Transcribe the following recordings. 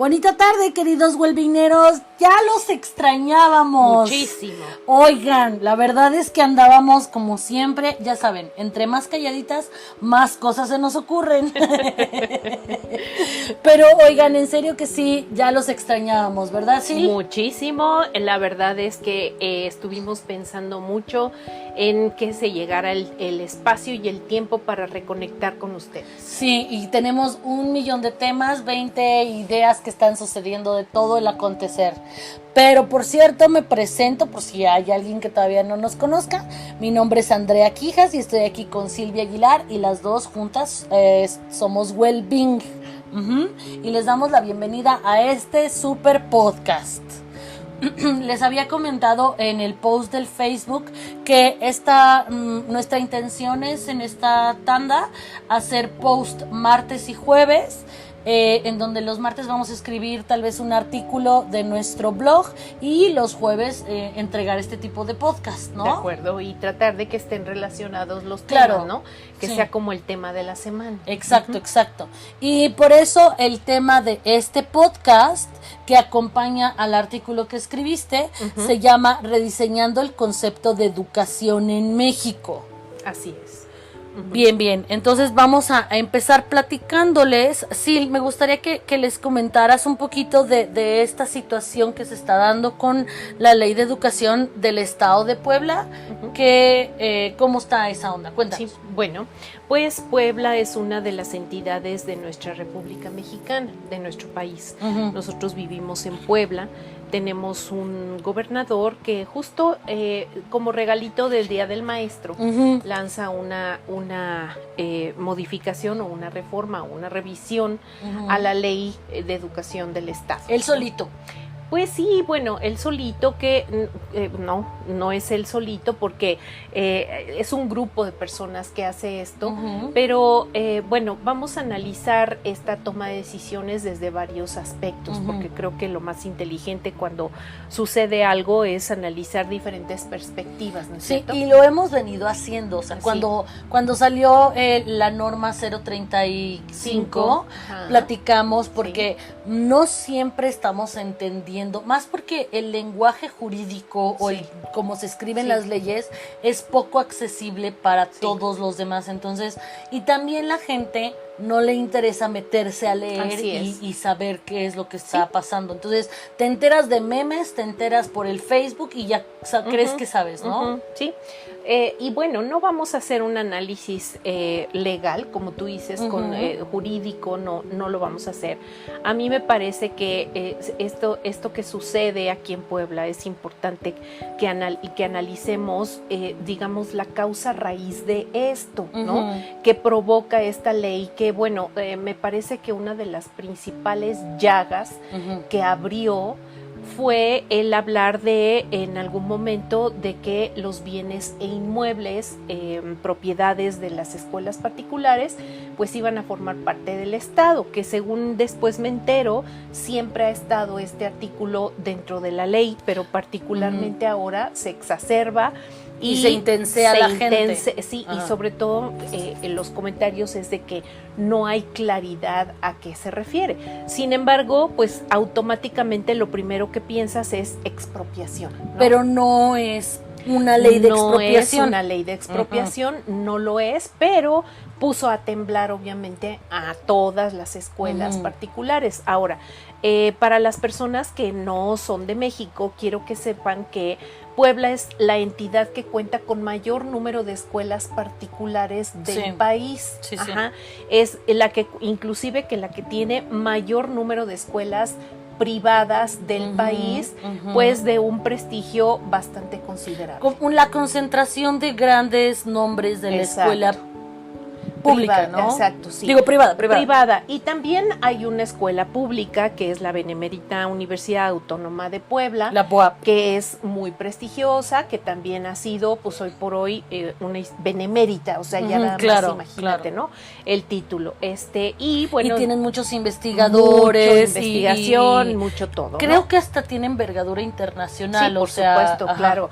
Bonita tarde, queridos huelvineros. Ya los extrañábamos. Muchísimo. Oigan, la verdad es que andábamos como siempre, ya saben, entre más calladitas, más cosas se nos ocurren. Pero oigan, en serio que sí, ya los extrañábamos, ¿verdad, Sil? Muchísimo. La verdad es que estuvimos pensando mucho en que se llegara el espacio y el tiempo para reconectar con ustedes. Sí, y tenemos 1,000,000 de temas, 20 ideas que están sucediendo de todo el acontecer. Pero por cierto, me presento por si hay alguien que todavía no nos conozca. Mi nombre es Andrea Quijas y estoy aquí con Silvia Aguilar y las dos juntas somos Wellbeing. Y les damos la bienvenida a este super podcast. Les había comentado en el post del Facebook que nuestra intención es en esta tanda hacer post martes y jueves, en donde los martes vamos a escribir tal vez un artículo de nuestro blog y los jueves entregar este tipo de podcast, ¿no? De acuerdo, y tratar de que estén relacionados los temas, Claro, ¿no? Que sí. sea como el tema de la semana. Exacto, exacto. Y por eso el tema de este podcast que acompaña al artículo que escribiste se llama Rediseñando el concepto de educación en México. Así es. Bien, bien. Entonces vamos a empezar platicándoles. Sil, me gustaría que les comentaras un poquito de esta situación que se está dando con la Ley de Educación del Estado de Puebla. ¿Cómo está esa onda? Cuéntanos. Sí, bueno, pues Puebla es una de las entidades de nuestra República Mexicana, de nuestro país. Nosotros vivimos en Puebla. Tenemos un gobernador que justo como regalito del Día del Maestro lanza una modificación o una reforma o una revisión a la Ley de Educación del Estado. Él solito. Pues sí, bueno, él solito que no es él solito porque es un grupo de personas que hace esto, pero bueno, vamos a analizar esta toma de decisiones desde varios aspectos, porque creo que lo más inteligente cuando sucede algo es analizar diferentes perspectivas, ¿no es cierto? Sí, y lo hemos venido haciendo, o sea, cuando salió la norma 035, platicamos porque no siempre estamos entendiendo, más porque el lenguaje jurídico o cómo se escriben las leyes es poco accesible para todos los demás, entonces, y también la gente no le interesa meterse a leer y saber qué es lo que está pasando. Entonces, te enteras de memes, te enteras por el Facebook y ya crees que sabes, ¿no? Sí. Y bueno, no vamos a hacer un análisis legal, como tú dices, con jurídico, no lo vamos a hacer. A mí me parece que esto que sucede aquí en Puebla es importante que analicemos, digamos, la causa raíz de esto, ¿no? Que provoca esta ley que, bueno, me parece que una de las principales llagas que abrió fue el hablar en algún momento de que los bienes e inmuebles, propiedades de las escuelas particulares, pues iban a formar parte del Estado, que según después me entero, siempre ha estado este artículo dentro de la ley, pero particularmente ahora se exacerba. Y se intensea la gente. Sí, y sobre todo en los comentarios es de que no hay claridad a qué se refiere. Sin embargo, pues automáticamente lo primero que piensas es expropiación, ¿no? Pero no es una ley de expropiación. No es una ley de expropiación, no lo es, pero puso a temblar obviamente a todas las escuelas particulares. Ahora, para las personas que no son de México, quiero que sepan que Puebla es la entidad que cuenta con mayor número de escuelas particulares del país. Es la que, inclusive, que la que tiene mayor número de escuelas privadas del país, pues de un prestigio bastante considerable. Con la concentración de grandes nombres de la escuela pública, ¿no? Exacto, sí. Digo, privada. Privada. Y también hay una escuela pública que es la Benemérita Universidad Autónoma de Puebla, la BUAP, que es muy prestigiosa, que también ha sido, pues hoy por hoy, una benemérita, o sea, ya nada más imagínate, ¿no? El título. Y bueno. Y tienen muchos investigadores. Mucha investigación, mucho todo. Creo que hasta tiene envergadura internacional, sí, por supuesto, claro.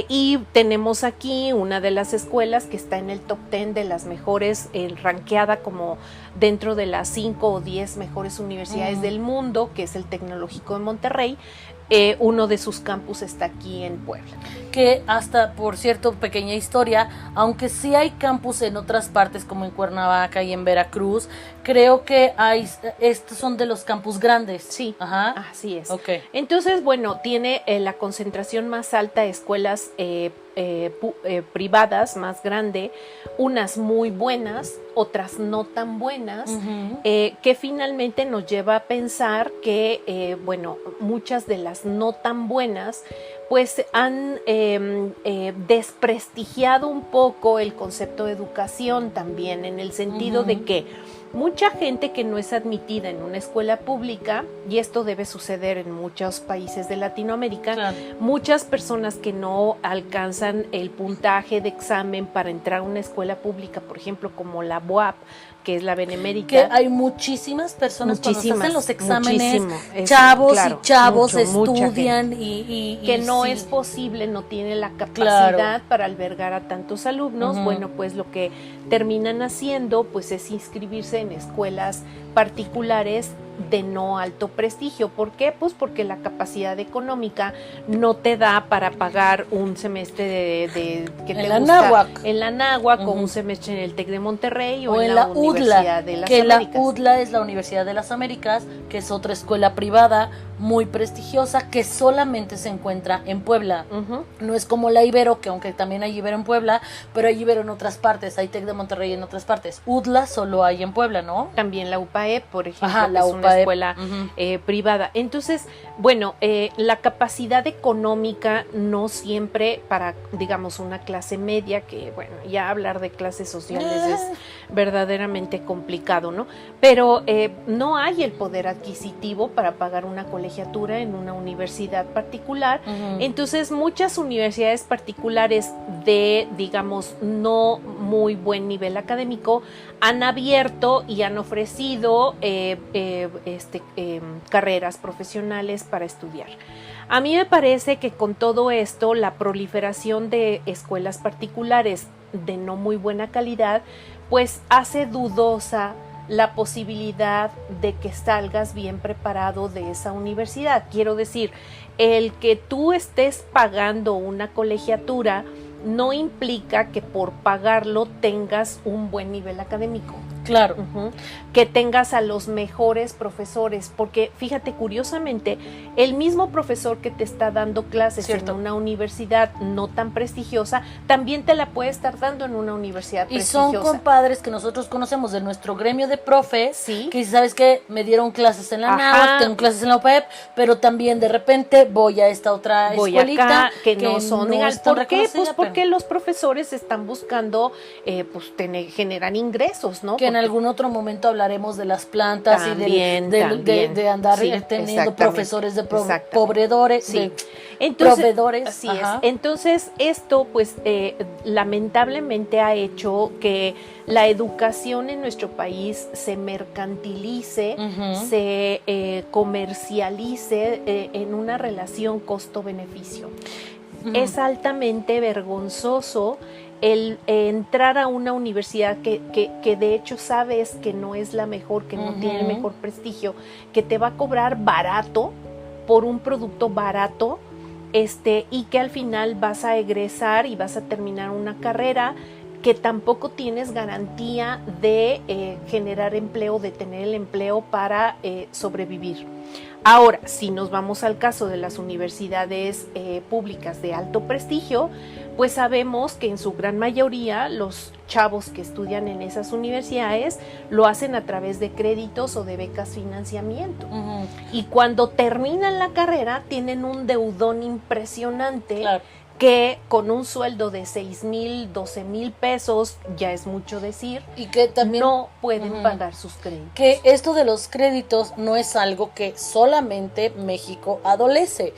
Y tenemos aquí una de las escuelas que está en el top 10 de las mejores mejores, ranqueada como dentro de las 5 o 10 mejores universidades del mundo, que es el Tecnológico de Monterrey. Uno de sus campus está aquí en Puebla. Que hasta, por cierto, pequeña historia, aunque sí hay campus en otras partes como en Cuernavaca y en Veracruz, creo que estos son de los campus grandes. Sí, ajá, así es. Okay. Entonces, bueno, tiene la concentración más alta de escuelas privadas, más grande, unas muy buenas, otras no tan buenas, que finalmente nos lleva a pensar que, bueno, muchas de las no tan buenas pues han desprestigiado un poco el concepto de educación también, en el sentido de que mucha gente que no es admitida en una escuela pública, y esto debe suceder en muchos países de Latinoamérica, claro, muchas personas que no alcanzan el puntaje de examen para entrar a una escuela pública, por ejemplo, como la BUAP, que es la Benemérita. Que hay muchísimas personas cuando se hacen los exámenes, chavos claro, y chavos estudian y que no es posible, no tiene la capacidad para albergar a tantos alumnos. Bueno, pues lo que terminan haciendo pues es inscribirse en escuelas particulares de no alto prestigio. ¿Por qué? Pues porque la capacidad económica no te da para pagar un semestre de que te gusta en la Anáhuac o un semestre en el TEC de Monterrey o en la Universidad de las Américas. La UDLA es la Universidad de las Américas, que es otra escuela privada muy prestigiosa que solamente se encuentra en Puebla. No es como la Ibero, que aunque también hay Ibero en Puebla, pero hay Ibero en otras partes, hay TEC de Monterrey en otras partes. UDLA solo hay en Puebla, ¿no? También la UPAEP, por ejemplo, que es una escuela privada. Entonces, bueno, la capacidad económica no siempre para, digamos, una clase media, que bueno, ya hablar de clases sociales es verdaderamente complicado, ¿no? Pero no hay el poder adquisitivo para pagar una colegiatura en una universidad particular. Entonces, muchas universidades particulares de, digamos, no muy buen nivel académico han abierto y han ofrecido carreras profesionales para estudiar. A mí me parece que con todo esto, la proliferación de escuelas particulares de no muy buena calidad, pues hace dudosa la posibilidad de que salgas bien preparado de esa universidad. Quiero decir, el que tú estés pagando una colegiatura no implica que por pagarlo tengas un buen nivel académico. Claro. Que tengas a los mejores profesores, porque fíjate, curiosamente, el mismo profesor que te está dando clases en una universidad no tan prestigiosa, también te la puede estar dando en una universidad prestigiosa. Y son compadres que nosotros conocemos de nuestro gremio de profes, que ¿sabes qué? Me dieron clases en la Anáhuac, tengo clases en la UPAEP, pero también de repente voy a esta otra escuelita acá, que no son ¿por qué? Pues porque los profesores están buscando generar ingresos, ¿no? Que en algún otro momento hablaremos de las plantas también, y de andar teniendo profesores de proveedores, proveedores. Así es. Entonces, esto pues lamentablemente ha hecho que la educación en nuestro país se mercantilice, se comercialice en una relación costo-beneficio. Es altamente vergonzoso el entrar a una universidad que de hecho sabes que no es la mejor, que no tiene el mejor prestigio, que te va a cobrar barato por un producto barato, y que al final vas a egresar y vas a terminar una carrera que tampoco tienes garantía de generar empleo, de tener el empleo para sobrevivir. Ahora, si nos vamos al caso de las universidades públicas de alto prestigio, pues sabemos que en su gran mayoría los chavos que estudian en esas universidades lo hacen a través de créditos o de becas financiamiento. Y cuando terminan la carrera tienen un deudón impresionante. Que con un sueldo de 6,000, 12,000 pesos, ya es mucho decir, y que también no pueden pagar sus créditos. Que esto de los créditos no es algo que solamente México adolece.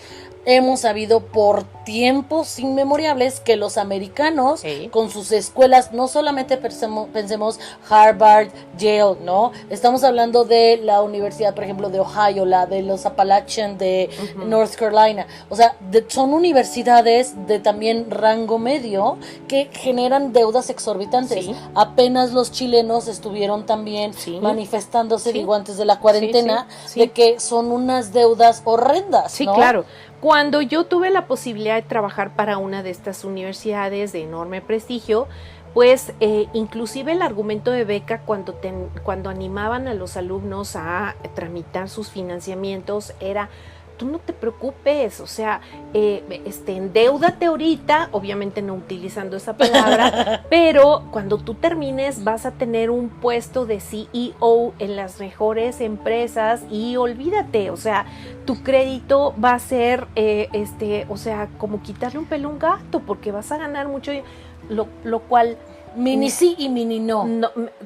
hemos sabido por tiempos inmemorables que los americanos, Sí. con sus escuelas, no solamente pensemos Harvard, Yale, ¿no? Estamos hablando de la Universidad, por ejemplo, de Ohio, la de los Appalachian de North Carolina. O sea, son universidades de también rango medio que generan deudas exorbitantes. Sí. Apenas los chilenos estuvieron también Sí. manifestándose, Sí. digo, antes de la cuarentena, Sí. de que son unas deudas horrendas, Sí, ¿no? claro. Cuando yo tuve la posibilidad de trabajar para una de estas universidades de enorme prestigio, pues inclusive el argumento de beca cuando animaban a los alumnos a tramitar sus financiamientos era: tú no te preocupes, o sea, endeúdate ahorita, obviamente no utilizando esa palabra, pero cuando tú termines vas a tener un puesto de CEO en las mejores empresas y olvídate, o sea, tu crédito va a ser, o sea, como quitarle un pelo a un gato, porque vas a ganar mucho, lo cual... Mini sí y mini no.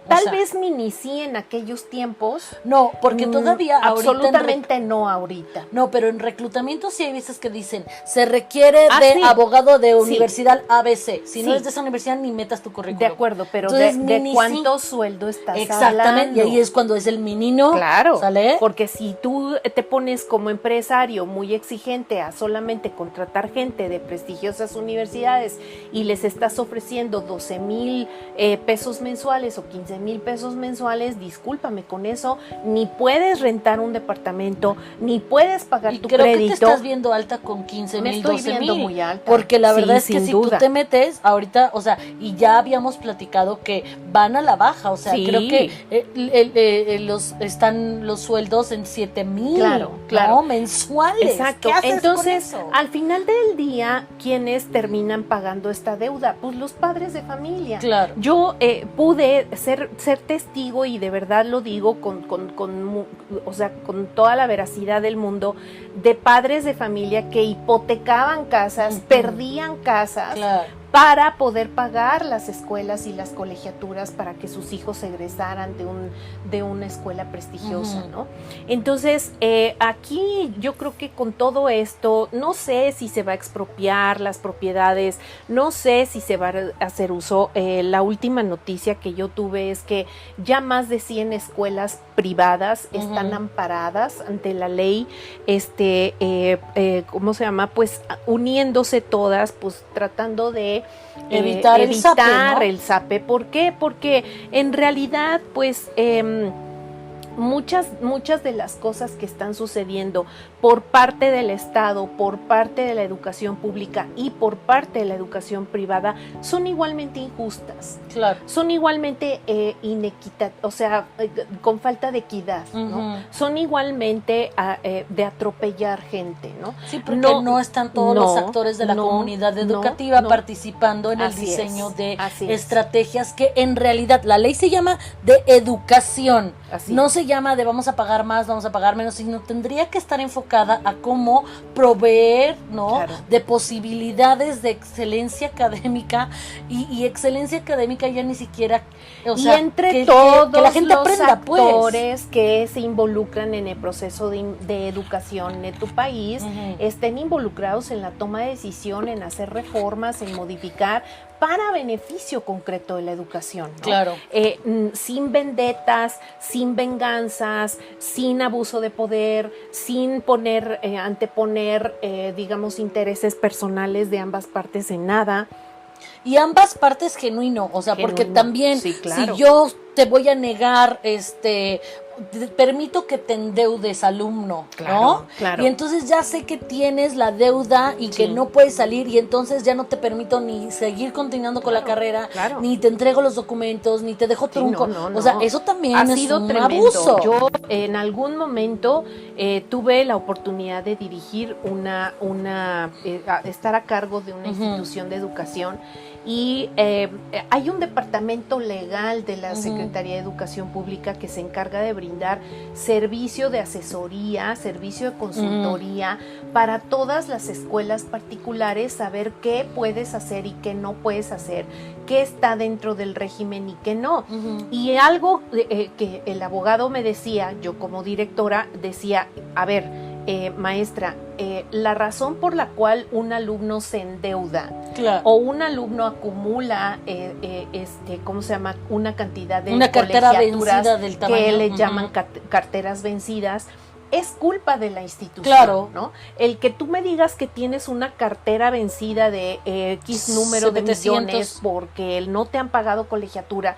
Tal sea, vez mini sí en aquellos tiempos. No, porque todavía ahorita absolutamente no ahorita. No, pero en reclutamiento sí hay veces que dicen, se requiere de sí. abogado de Sí. universidad ABC. Si no Sí. es de esa universidad, ni metas tu currículum. De acuerdo, pero Entonces, de mini cuánto sí. sueldo estás Exactamente, hablando. y ahí es cuando es el mini no. Claro, ¿sale? porque si tú te pones como empresario muy exigente a solamente contratar gente de prestigiosas universidades y les estás ofreciendo 12,000 pesos mensuales o 15,000 pesos mensuales, discúlpame, con eso ni puedes rentar un departamento, ni puedes pagar Y tu creo crédito. que te estás viendo alta con 15,000, Me estoy 12,000. viendo muy alta. Porque la Sí, verdad es que sin si duda. tú te metes ahorita, o sea, y ya habíamos platicado que van a la baja, o sea, Sí. creo que están los sueldos en 7,000, Claro, ¿no? Mensuales. Exacto. ¿Qué haces Entonces, con eso? al final del día, ¿quiénes terminan pagando esta deuda? Pues los padres de familia. Claro. Yo pude ser testigo, y de verdad lo digo o sea, con toda la veracidad del mundo, de padres de familia que hipotecaban casas, perdían casas, Claro. para poder pagar las escuelas y las colegiaturas para que sus hijos egresaran de una escuela prestigiosa, ¿no? Entonces, aquí yo creo que con todo esto, no sé si se va a expropiar las propiedades, no sé si se va a hacer uso. La última noticia que yo tuve es que ya más de 100 escuelas privadas están amparadas ante la ley, ¿cómo se llama? Pues uniéndose todas, pues tratando de Evitar el SAPE, ¿no? el SAPE. ¿Por qué? Porque en realidad, pues, muchas de las cosas que están sucediendo por parte del Estado, por parte de la educación pública y por parte de la educación privada son igualmente injustas. Claro. Son igualmente o sea, con falta de equidad, ¿no? Son igualmente de atropellar gente, ¿no? Sí, porque no están todos los actores de la comunidad educativa participando en el diseño de estrategias que en realidad la ley se llama de educación. No se llama de vamos a pagar más, vamos a pagar menos, sino tendría que estar enfocada a cómo proveer, ¿no? Claro. De posibilidades de excelencia académica y excelencia académica ya ni siquiera, o sea, entre todos que la gente los aprenda, actores que se involucran en el proceso de educación de tu país estén involucrados en la toma de decisión, en hacer reformas, en modificar para beneficio concreto de la educación, ¿no? Claro. Sin vendetas, sin venganzas, sin abuso de poder, sin anteponer, digamos, intereses personales de ambas partes en nada. Y ambas partes genuino, o sea, porque también sí, claro. si yo te voy a negar, permito que te endeudes, alumno, claro, ¿no? Claro. Y entonces ya sé que tienes la deuda y que no puedes salir, y entonces ya no te permito ni seguir continuando con la carrera, ni te entrego los documentos, ni te dejo trunco. O sea, eso también ha es sido un tremendo. abuso. Yo en algún momento tuve la oportunidad de dirigir estar a cargo de una institución de educación. Y hay un departamento legal de la Secretaría de Educación Pública que se encarga de brindar servicio de asesoría, servicio de consultoría para todas las escuelas particulares, saber qué puedes hacer y qué no puedes hacer, qué está dentro del régimen y qué no. Y algo que el abogado me decía, yo como directora decía, a ver, maestra, la razón por la cual un alumno se endeuda Claro. o un alumno acumula, ¿cómo se llama? Una cantidad de Una cartera colegiaturas vencida del tamaño. que le llaman carteras vencidas, es culpa de la institución, Claro. ¿no? El que tú me digas que tienes una cartera vencida de X número de 700. millones porque no te han pagado colegiatura,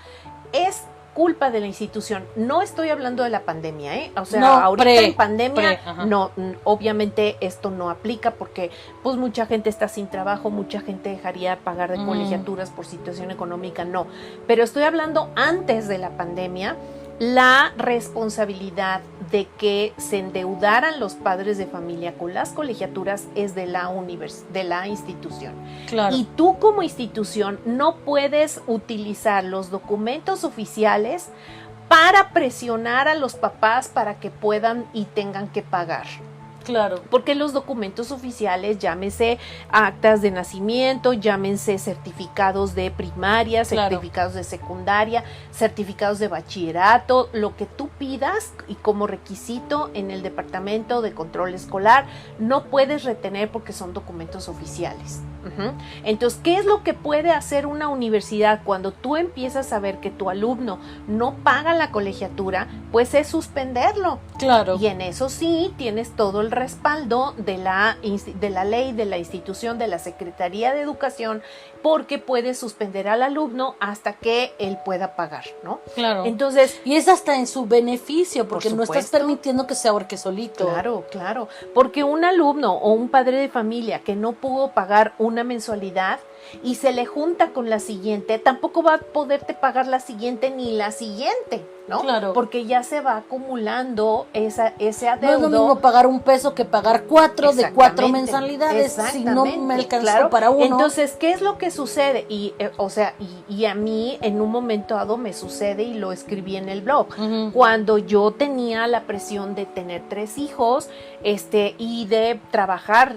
es culpa de la institución. No estoy hablando de la pandemia, ¿eh? O sea, No, ahorita en pandemia, ajá. no, obviamente esto no aplica porque pues mucha gente está sin trabajo, mucha gente dejaría de pagar de colegiaturas por situación económica, no. Pero estoy hablando antes de la pandemia, la responsabilidad de que se endeudaran los padres de familia con las colegiaturas es de la institución. Claro. Y tú como institución no puedes utilizar los documentos oficiales para presionar a los papás para que puedan y tengan que pagar. Claro. Porque los documentos oficiales, llámese actas de nacimiento, llámense certificados de primaria, Claro. certificados de secundaria, certificados de bachillerato, lo que tú pidas y como requisito en el Departamento de Control Escolar, no puedes retener porque son documentos oficiales. Entonces, ¿qué es lo que puede hacer una universidad cuando tú empiezas a ver que tu alumno no paga la colegiatura? Pues es suspenderlo. Claro. Y en eso sí tienes todo el respaldo de la ley, de la institución, de la Secretaría de Educación, porque puedes suspender al alumno hasta que él pueda pagar, ¿no? Claro. Entonces, y es hasta en su beneficio, porque por no estás supuesto. permitiendo que se ahorque solito. Claro, claro, porque un alumno o un padre de familia que no pudo pagar una mensualidad y se le junta con la siguiente, tampoco va a poderte pagar la siguiente ni la siguiente, ¿no? Claro. Porque ya se va acumulando ese No adeudo. es lo mismo pagar un peso que pagar 4 de 4 Exactamente, mensualidades si no me exactamente, alcanzó claro. para uno. Entonces, ¿qué es lo que sucede? Y, y a mí en un momento dado me sucede y lo escribí en el blog. Ujú. Cuando yo tenía la presión de tener 3 hijos y de trabajar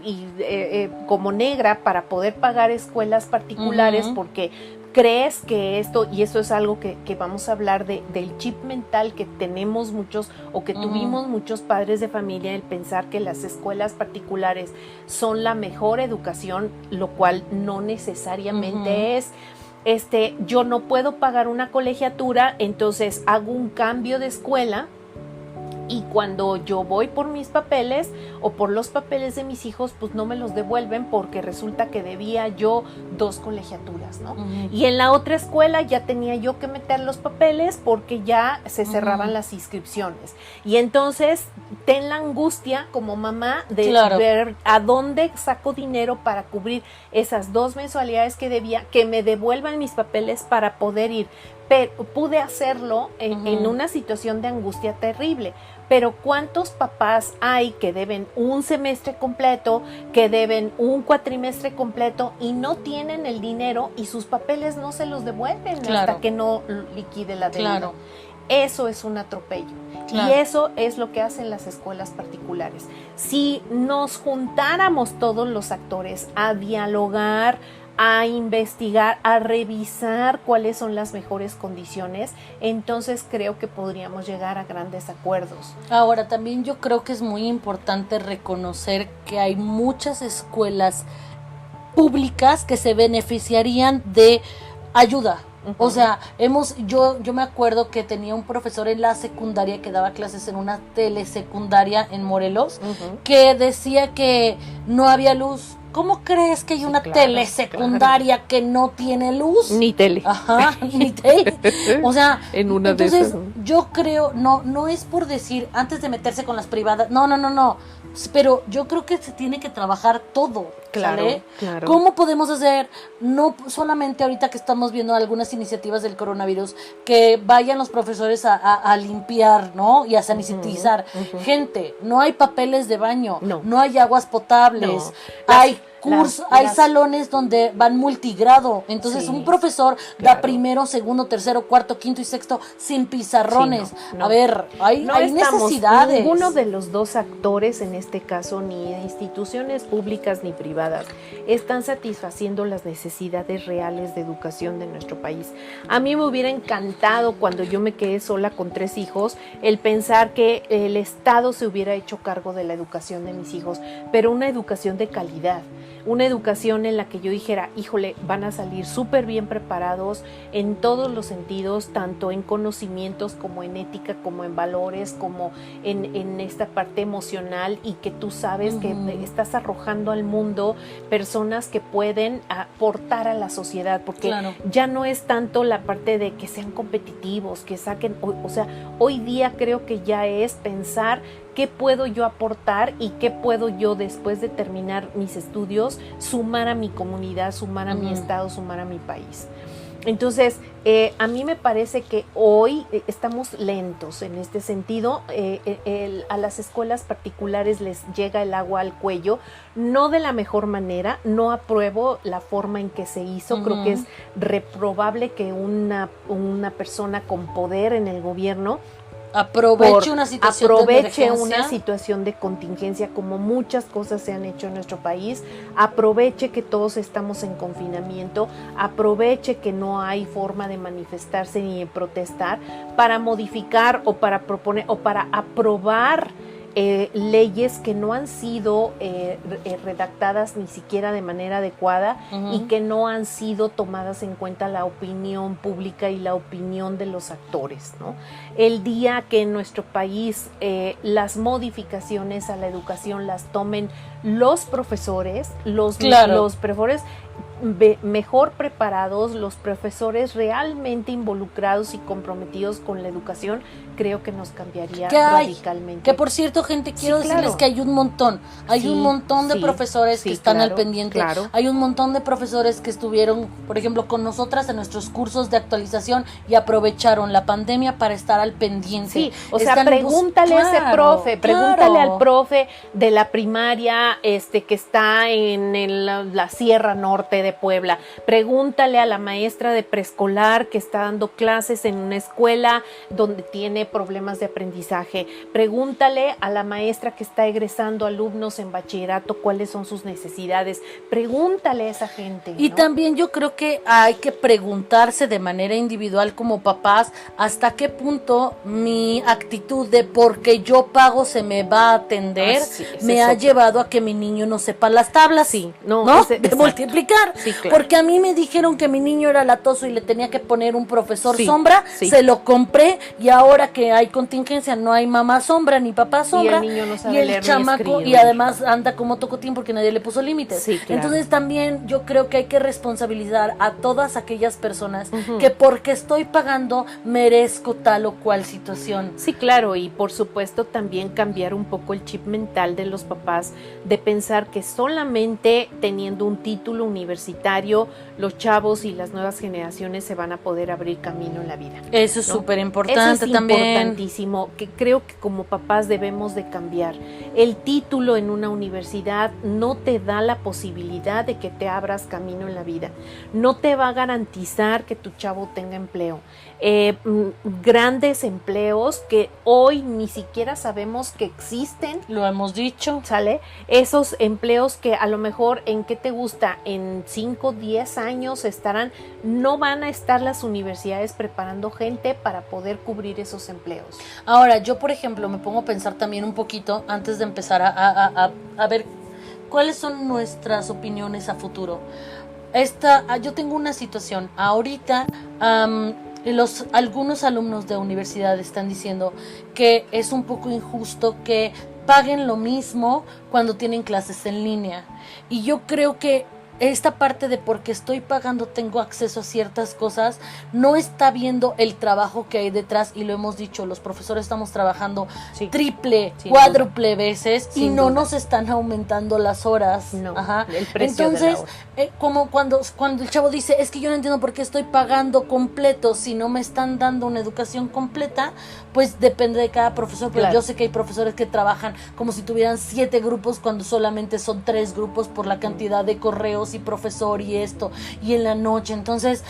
como negra para poder pagar escuelas particulares, porque crees que esto, y eso es algo que vamos a hablar del chip mental que tenemos muchos o que tuvimos muchos padres de familia, el pensar que las escuelas particulares son la mejor educación, lo cual no necesariamente es. Yo no puedo pagar una colegiatura, entonces hago un cambio de escuela. Y cuando yo voy por mis papeles o por los papeles de mis hijos, pues no me los devuelven porque resulta que debía yo 2 colegiaturas, ¿no? Y en la otra escuela ya tenía yo que meter los papeles porque ya se cerraban las inscripciones. Y entonces ten la angustia como mamá de ver a dónde saco dinero para cubrir esas 2 mensualidades que debía, que me devuelvan mis papeles para poder ir. Pero pude hacerlo en una situación de angustia terrible. Pero ¿cuántos papás hay que deben un semestre completo, que deben un cuatrimestre completo y no tienen el dinero y sus papeles no se los devuelven hasta que no liquide la deuda? Claro. Eso es un atropello. Claro. Y eso es lo que hacen las escuelas particulares. Si nos juntáramos todos los actores a dialogar, a investigar, a revisar cuáles son las mejores condiciones, entonces creo que podríamos llegar a grandes acuerdos. Ahora, también yo creo que es muy importante reconocer que hay muchas escuelas públicas que se beneficiarían de ayuda. O sea, yo me acuerdo que tenía un profesor en la secundaria que daba clases en una telesecundaria en Morelos, que decía que no había luz. ¿Cómo crees que hay una telesecundaria que no tiene luz? Ni tele. Ajá, ni tele. O sea, en una entonces de esas. yo creo, no es por decir antes de meterse con las privadas, no. Pero yo creo que se tiene que trabajar todo. Claro, ¿sale? claro. ¿Cómo podemos hacer, no solamente ahorita que estamos viendo algunas iniciativas del coronavirus, que vayan los profesores a limpiar, ¿no? Y a sanitizar. Gente, no hay papeles de baño, no hay aguas potables, hay cursos, hay salones donde van multigrado. Entonces un profesor da primero, segundo, tercero, cuarto, quinto y sexto sin pizarrones. A ver, hay necesidades. Ninguno de los dos actores, en este caso, ni instituciones públicas ni privadas, privadas, están satisfaciendo las necesidades reales de educación de nuestro país. A mí me hubiera encantado, cuando yo me quedé sola con 3 hijos, el pensar que el Estado se hubiera hecho cargo de la educación de mis hijos, pero una educación de calidad, una educación en la que yo dijera, híjole, van a salir súper bien preparados en todos los sentidos, tanto en conocimientos como en ética, como en valores, como en esta parte emocional, y que tú sabes que estás arrojando al mundo personas que pueden aportar a la sociedad, porque ya no es tanto la parte de que sean competitivos, que saquen, o sea, hoy día creo que ya es pensar qué puedo yo aportar y qué puedo yo, después de terminar mis estudios, sumar a mi comunidad, sumar a mi estado, sumar a mi país. Entonces, a mí me parece que hoy estamos lentos en este sentido. A las escuelas particulares les llega el agua al cuello, no de la mejor manera. No apruebo la forma en que se hizo. Creo que es reprobable que una persona con poder en el gobierno aproveche una situación de contingencia, como muchas cosas se han hecho en nuestro país, aproveche que todos estamos en confinamiento, aproveche que no hay forma de manifestarse ni de protestar, para modificar o para proponer o para aprobar leyes que no han sido redactadas ni siquiera de manera adecuada y que no han sido tomadas en cuenta la opinión pública y la opinión de los actores, ¿no? El día que en nuestro país las modificaciones a la educación las tomen los profesores, los profesores mejor preparados, los profesores realmente involucrados y comprometidos con la educación, creo que nos cambiaría radicalmente. Que por cierto, gente, quiero decirles que hay un montón, un montón de profesores que están al pendiente, hay un montón de profesores que estuvieron, por ejemplo, con nosotras en nuestros cursos de actualización y aprovecharon la pandemia para estar al pendiente. Sí, o sea, pregúntale a ese profe, pregúntale al profe de la primaria que está en la Sierra Norte de Puebla, pregúntale a la maestra de preescolar que está dando clases en una escuela donde tiene problemas de aprendizaje, pregúntale a la maestra que está egresando alumnos en bachillerato cuáles son sus necesidades, pregúntale a esa gente, ¿no? Y también yo creo que hay que preguntarse de manera individual como papás hasta qué punto mi actitud de porque yo pago se me va a atender me ha llevado a que mi niño no sepa las tablas, de multiplicar. Sí, claro. Porque a mí me dijeron que mi niño era latoso y le tenía que poner un profesor sombra, se lo compré y ahora que hay contingencia no hay mamá sombra ni papá sombra y el niño no sabe y el leer chamaco y además anda como tocotín porque nadie le puso límites. Sí, claro. Entonces también yo creo que hay que responsabilizar a todas aquellas personas que porque estoy pagando merezco tal o cual situación. Sí, claro, y por supuesto también cambiar un poco el chip mental de los papás, de pensar que solamente teniendo un título universitario los chavos y las nuevas generaciones se van a poder abrir camino en la vida. Eso es súper importante. Eso es también importantísimo, que creo que como papás debemos de cambiar. El título en una universidad no te da la posibilidad de que te abras camino en la vida, no te va a garantizar que tu chavo tenga empleo. Grandes empleos que hoy ni siquiera sabemos que existen. Lo hemos dicho. ¿Sale? Esos empleos que a lo mejor, ¿en qué te gusta? En 5, 10 años estarán, no van a estar las universidades preparando gente para poder cubrir esos empleos. Ahora, yo por ejemplo me pongo a pensar también un poquito antes de empezar a ver cuáles son nuestras opiniones a futuro. Yo tengo una situación ahorita. Algunos alumnos de universidad están diciendo que es un poco injusto que paguen lo mismo cuando tienen clases en línea. Y yo creo que esta parte de porque estoy pagando tengo acceso a ciertas cosas, no está viendo el trabajo que hay detrás, y lo hemos dicho, los profesores estamos trabajando triple, cuádruple veces y no nos están aumentando las horas. El precio. Entonces, como cuando el chavo dice, es que yo no entiendo por qué estoy pagando completo si no me están dando una educación completa, pues depende de cada profesor, pero yo sé que hay profesores que trabajan como si tuvieran 7 grupos cuando solamente son 3 grupos por la cantidad de correos y profesor y esto, y en la noche. Entonces,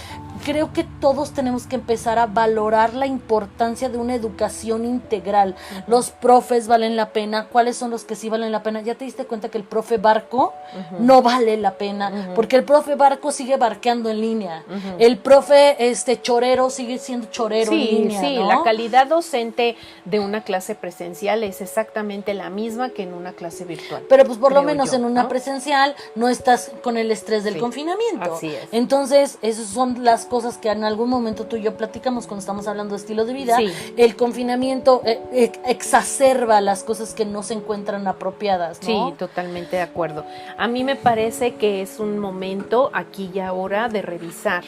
creo que todos tenemos que empezar a valorar la importancia de una educación integral. Los profes valen la pena. ¿Cuáles son los que sí valen la pena? Ya te diste cuenta que el profe barco no vale la pena, porque el profe barco sigue barqueando en línea. El profe chorero sigue siendo chorero en línea, sí, ¿no? La calidad docente de una clase presencial es exactamente la misma que en una clase virtual. Pero pues por lo menos yo, en una ¿no? presencial no estás con el estrés del confinamiento. Así es. Entonces, esas son las cosas que en algún momento tú y yo platicamos cuando estamos hablando de estilo de vida. Sí. El confinamiento exacerba las cosas que no se encuentran apropiadas, ¿no? Sí, totalmente de acuerdo. A mí me parece que es un momento aquí y ahora de revisar,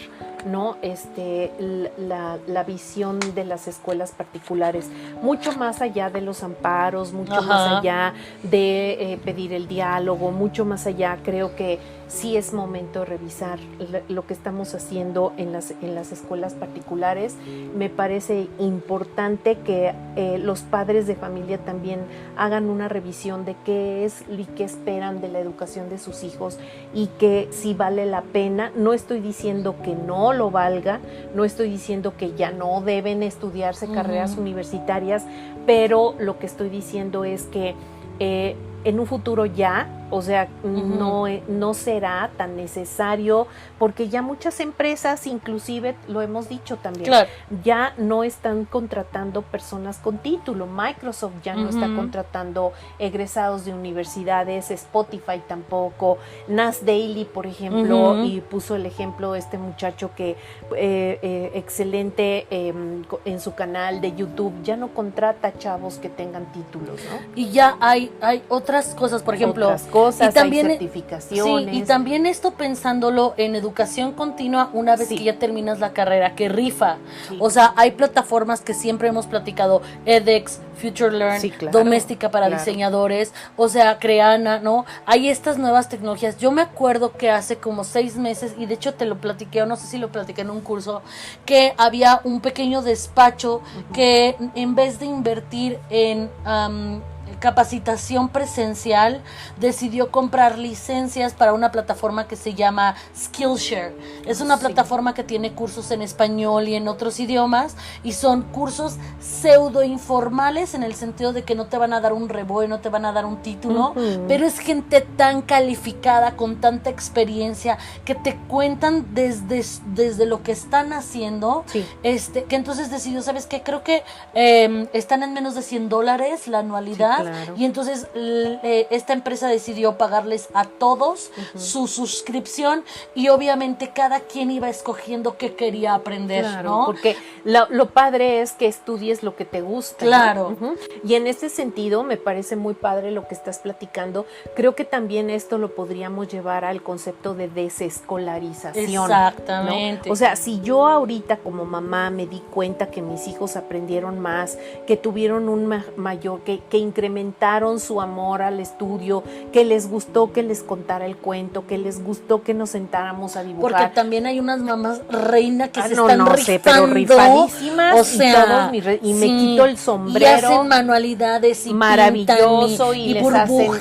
¿no? La visión de las escuelas particulares, mucho más allá de los amparos, mucho más allá de pedir el diálogo, mucho más allá, creo que sí es momento de revisar lo que estamos haciendo en las escuelas particulares. Me parece importante que los padres de familia también hagan una revisión de qué es y qué esperan de la educación de sus hijos y que si vale la pena. No estoy diciendo que no lo valga, no estoy diciendo que ya no deben estudiarse carreras universitarias, pero lo que estoy diciendo es que en un futuro ya, o sea, no será tan necesario, porque ya muchas empresas, inclusive lo hemos dicho también, ya no están contratando personas con título. Microsoft ya no está contratando egresados de universidades, Spotify tampoco, Nas Daily, por ejemplo, y puso el ejemplo este muchacho que excelente en su canal de YouTube, ya no contrata chavos que tengan títulos, ¿no? Y ya hay otras cosas, por ejemplo, otras cosas, y también, hay certificaciones. Sí, y también esto pensándolo en educación continua una vez que ya terminas la carrera, que rifa. O sea, hay plataformas que siempre hemos platicado, edX, FutureLearn, Doméstica para diseñadores, o sea, Creana, ¿no? Hay estas nuevas tecnologías. Yo me acuerdo que hace como 6 meses, y de hecho te lo platiqué, o no sé si lo platiqué en un curso, que había un pequeño despacho que en vez de invertir en capacitación presencial, decidió comprar licencias para una plataforma que se llama Skillshare. Es una plataforma que tiene cursos en español y en otros idiomas, y son cursos pseudo informales en el sentido de que no te van a dar un reboe, no te van a dar un título, pero es gente tan calificada, con tanta experiencia, que te cuentan desde lo que están haciendo, que entonces decidió, ¿sabes qué? Creo que están en menos de $100 la anualidad. Y entonces esta empresa decidió pagarles a todos su suscripción, y obviamente cada quien iba escogiendo qué quería aprender, ¿no? Porque lo padre es que estudies lo que te gusta. Claro. ¿No? Y en ese sentido me parece muy padre lo que estás platicando. Creo que también esto lo podríamos llevar al concepto de desescolarización. Exactamente. ¿No? O sea, si yo ahorita como mamá me di cuenta que mis hijos aprendieron más, que tuvieron un mayor, que incrementaron su amor al estudio, que les gustó que les contara el cuento, que les gustó que nos sentáramos a dibujar. Porque también hay unas mamás reina que se están rifando, sé, pero rifadísimas, o sea, y me quito el sombrero. Y hacen manualidades y maravilloso, y les hacen,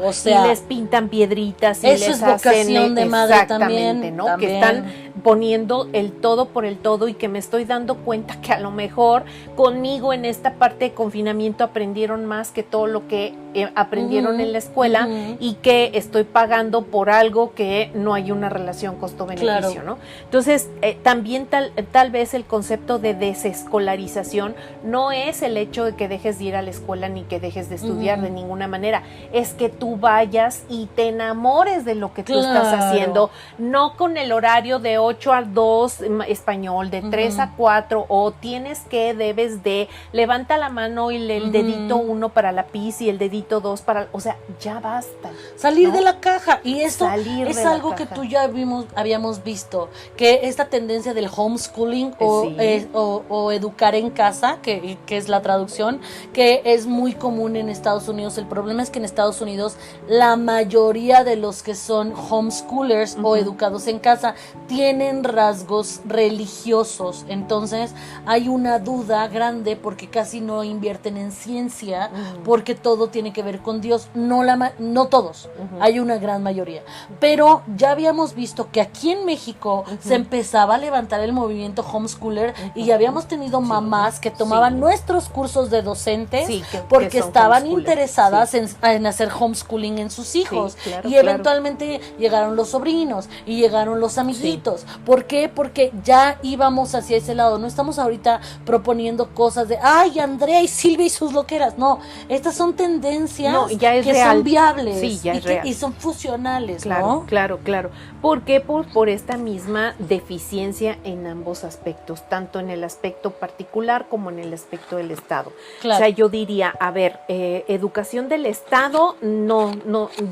o sea, y les pintan piedritas, y eso les es vocación hacen, de madre exactamente, también, ¿no? también. Que están poniendo el todo por el todo, y que me estoy dando cuenta que a lo mejor conmigo en esta parte de confinamiento aprendieron más que todo lo que aprendieron en la escuela, y que estoy pagando por algo que no hay una relación costo-beneficio, ¿no? Entonces, también tal vez el concepto de desescolarización no es el hecho de que dejes de ir a la escuela ni que dejes de estudiar de ninguna manera, es que tú vayas y te enamores de lo que tú estás haciendo, no con el horario de 8 a 2 español, de 3 a 4, o debes de, levanta la mano y el dedito 1 para la pis y el dedito 2 para, o sea, ya basta. Salir de la caja, y esto es algo que tú ya habíamos visto, que esta tendencia del homeschooling o educar en casa, que es la traducción, que es muy común en Estados Unidos. El problema es que en Estados Unidos la mayoría de los que son homeschoolers o educados en casa tienen rasgos religiosos, entonces hay una duda grande porque casi no invierten en ciencia, porque todo tiene tiene que ver con Dios, no todos, hay una gran mayoría, pero ya habíamos visto que aquí en México se empezaba a levantar el movimiento homeschooler y ya habíamos tenido mamás que tomaban nuestros cursos de docentes porque estaban interesadas en hacer homeschooling en sus hijos, y eventualmente llegaron los sobrinos y llegaron los amiguitos. ¿Por qué? Porque ya íbamos hacia ese lado. No estamos ahorita proponiendo cosas de ay, Andrea y Silvia y sus loqueras. No, estas son tendencias que son viables y son funcionales. Claro, claro. ¿Por qué? Por esta misma deficiencia en ambos aspectos, tanto en el aspecto particular como en el aspecto del Estado. O sea, yo diría, a ver, educación del Estado, no,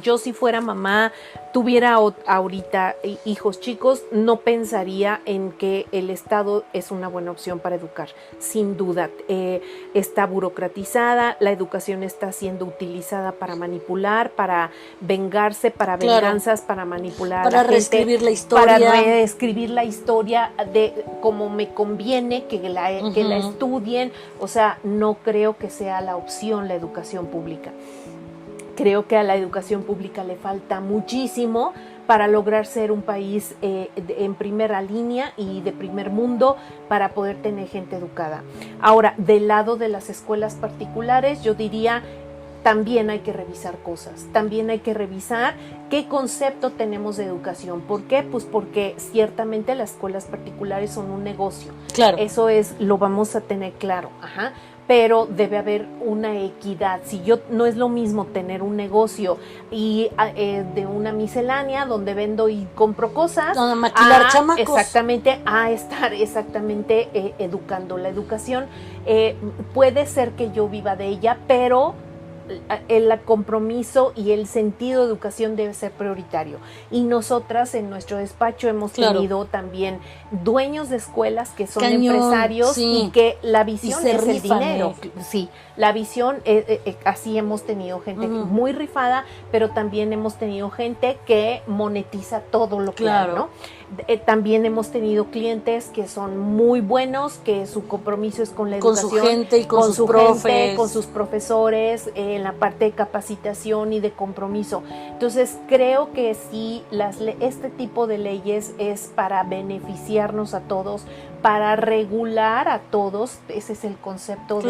yo si fuera mamá, tuviera ahorita hijos chicos, no pensaría en que el Estado es una buena opción para educar, sin duda. Está burocratizada, la educación está siendo utilizada para manipular, para vengarse, para venganzas, para manipular para a la gente, reescribir la historia. Para reescribir la historia de cómo me conviene que la estudien. O sea, no creo que sea la opción la educación pública. Creo que a la educación pública le falta muchísimo para lograr ser un país en primera línea y de primer mundo para poder tener gente educada. Ahora, del lado de las escuelas particulares, yo diría, también hay que revisar cosas, también hay que revisar qué concepto tenemos de educación. ¿Por qué? Pues porque ciertamente las escuelas particulares son un negocio. Claro. Eso lo vamos a tener claro. Ajá. Pero debe haber una equidad. Si yo no es lo mismo tener un negocio y de una miscelánea donde vendo y compro cosas, donde maquilar chamacos, exactamente, a estar educando. La educación puede ser que yo viva de ella, pero el compromiso y el sentido de educación debe ser prioritario. Y nosotras en nuestro despacho hemos tenido también dueños de escuelas que son empresarios y que la visión es el dinero. Sí, la visión, así hemos tenido gente muy rifada, pero también hemos tenido gente que monetiza todo lo que hay, ¿no? También hemos tenido clientes que son muy buenos, que su compromiso es con la educación, con su gente y con sus profes, gente, con sus profesores, en la parte de capacitación y de compromiso. Entonces creo que sí, este tipo de leyes es para beneficiarnos a todos, para regular a todos. Ese es el concepto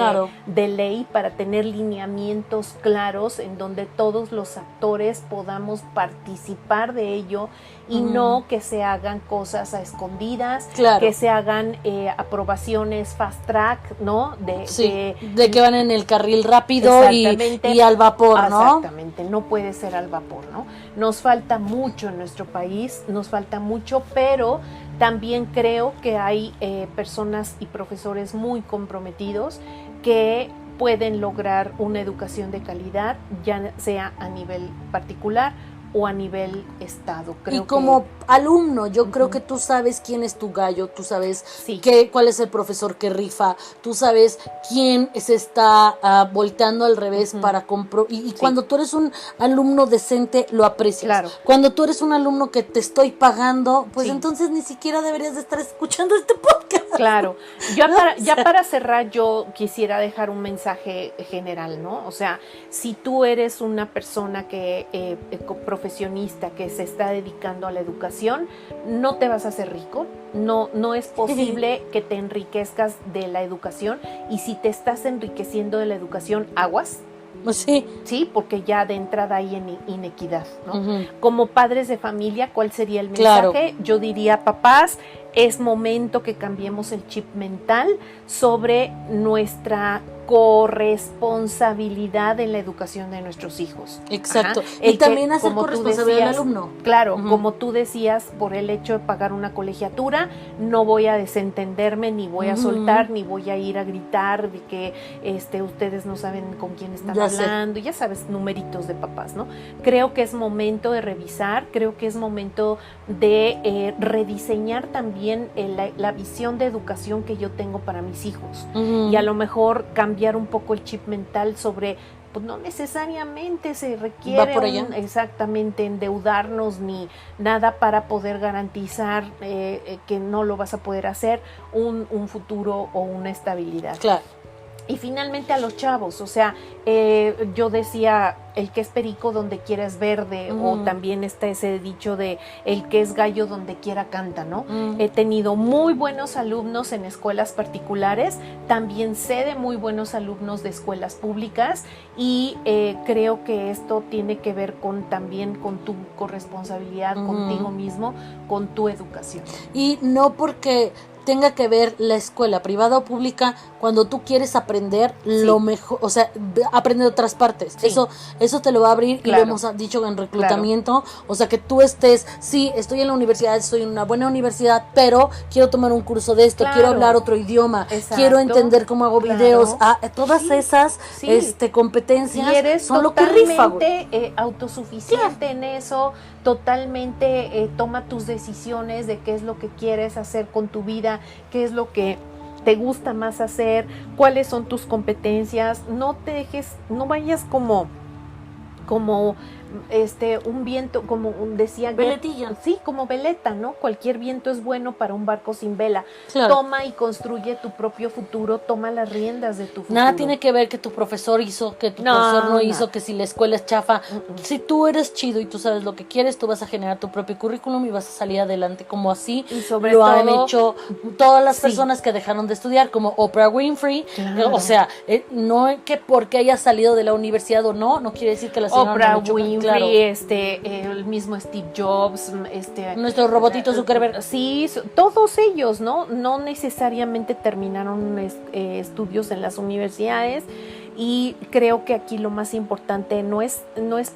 de ley, para tener lineamientos claros en donde todos los actores podamos participar de ello y no que se hagan cosas a escondidas, que se hagan aprobaciones fast track, ¿no? De que van en el carril rápido y al vapor, ¿no? Exactamente, no puede ser al vapor, ¿no? Nos falta mucho en nuestro país, nos falta mucho, pero también creo que hay personas y profesores muy comprometidos que pueden lograr una educación de calidad, ya sea a nivel particular o a nivel Estado. Creo como alumno, yo creo que tú sabes quién es tu gallo, tú sabes cuál es el profesor que rifa, tú sabes quién se está volteando al revés para y cuando tú eres un alumno decente, lo aprecias. Claro. Cuando tú eres un alumno que te estoy pagando, pues entonces ni siquiera deberías de estar escuchando este podcast. Claro. Para cerrar, yo quisiera dejar un mensaje general, ¿no? O sea, si tú eres una persona que profesionista que se está dedicando a la educación, no te vas a hacer rico, no es posible que te enriquezcas de la educación, y si te estás enriqueciendo de la educación, aguas. Sí, porque ya de entrada hay inequidad, ¿no? Como padres de familia, ¿cuál sería el mensaje? Yo diría, papás, es momento que cambiemos el chip mental sobre nuestra corresponsabilidad en la educación de nuestros hijos. Exacto. Y también hacer corresponsabilidad al alumno. Claro, como tú decías, por el hecho de pagar una colegiatura, no voy a desentenderme, ni voy a soltar, ni voy a ir a gritar de que ustedes no saben con quién están hablando, ya sabes, numeritos de papás, ¿no? Creo que es momento de revisar, creo que es momento de rediseñar también la visión de educación que yo tengo para mis hijos, y a lo mejor cambiar un poco el chip mental sobre, pues no necesariamente se requiere exactamente endeudarnos ni nada para poder garantizar que no lo vas a poder hacer, un futuro o una estabilidad. Claro. Y finalmente a los chavos, o sea, yo decía, el que es perico donde quiera es verde, o también está ese dicho de el que es gallo donde quiera canta, ¿no? He tenido muy buenos alumnos en escuelas particulares, también sé de muy buenos alumnos de escuelas públicas, y creo que esto tiene que ver también con tu corresponsabilidad contigo mismo, con tu educación. Y no porque tenga que ver la escuela privada o pública, cuando tú quieres aprender lo mejor, o sea, aprender de otras partes, eso te lo va a abrir, y lo hemos dicho en reclutamiento, o sea, que tú estés, sí, estoy en la universidad, estoy en una buena universidad, pero quiero tomar un curso de esto, quiero hablar otro idioma, quiero entender cómo hago videos, todas esas competencias son lo que rifa, autosuficiente en eso, totalmente toma tus decisiones de qué es lo que quieres hacer con tu vida, qué es lo que te gusta más hacer, cuáles son tus competencias. No te dejes, no vayas como un viento, como decía veletilla. Sí, como veleta, ¿no? Cualquier viento es bueno para un barco sin vela. Toma y construye tu propio futuro, toma las riendas de tu futuro. Nada tiene que ver que tu profesor hizo, que tu profesor no hizo, que si la escuela es chafa. Si tú eres chido y tú sabes lo que quieres, tú vas a generar tu propio currículum y vas a salir adelante, como así y sobre lo todo, han hecho todas las personas que dejaron de estudiar, como Oprah Winfrey. O sea, no que porque haya salido de la universidad o no quiere decir que la señora Oprah no ha hecho, Winfrey, el mismo Steve Jobs, nuestro robotito Zuckerberg. Sí, todos ellos, ¿no? No necesariamente terminaron estudios en las universidades, y creo que aquí lo más importante no es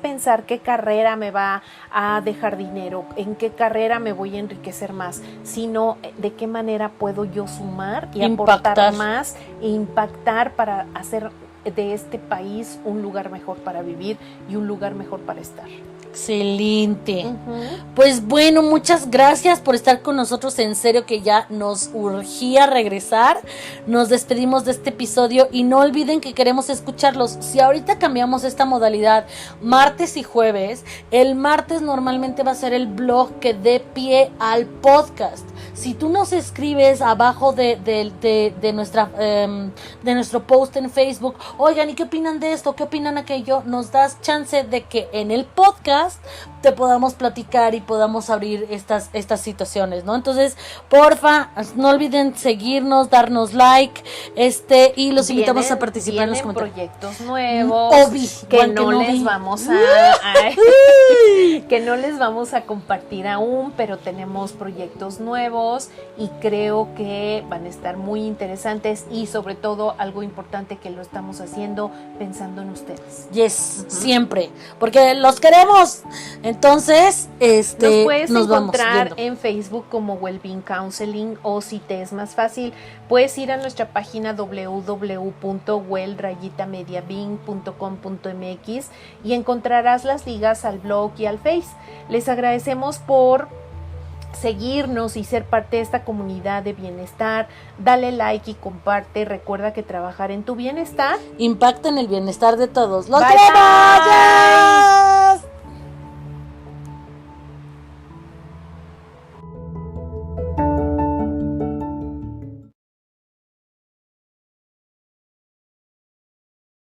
pensar qué carrera me va a dejar dinero, en qué carrera me voy a enriquecer más, sino de qué manera puedo yo sumar y aportar más e impactar para hacer de este país un lugar mejor para vivir y un lugar mejor para estar. Excelente. Pues bueno, muchas gracias por estar con nosotros. En serio que ya nos urgía regresar. Nos despedimos de este episodio y no olviden que queremos escucharlos. Si ahorita cambiamos esta modalidad martes y jueves, el martes normalmente va a ser el blog que dé pie al podcast. Si tú nos escribes abajo de nuestro post en Facebook, oigan, ¿y qué opinan de esto? ¿Qué opinan aquello? Nos das chance de que en el podcast te podamos platicar y podamos abrir estas situaciones, ¿no? Entonces, porfa, no olviden seguirnos, darnos like, y los invitamos a participar en los comentarios. Proyectos nuevos que no les vamos a compartir aún, pero tenemos proyectos nuevos y creo que van a estar muy interesantes, y sobre todo algo importante, que lo estamos haciendo pensando en ustedes. Siempre, porque los queremos. Entonces, nos puedes encontrar en Facebook como Wellbeing Counseling, o si te es más fácil, puedes ir a nuestra página www.well-mediabeing.com.mx y encontrarás las ligas al blog y al Face. Les agradecemos por seguirnos y ser parte de esta comunidad de bienestar. Dale like y comparte. Recuerda que trabajar en tu bienestar impacta en el bienestar de todos. ¡Los queremos!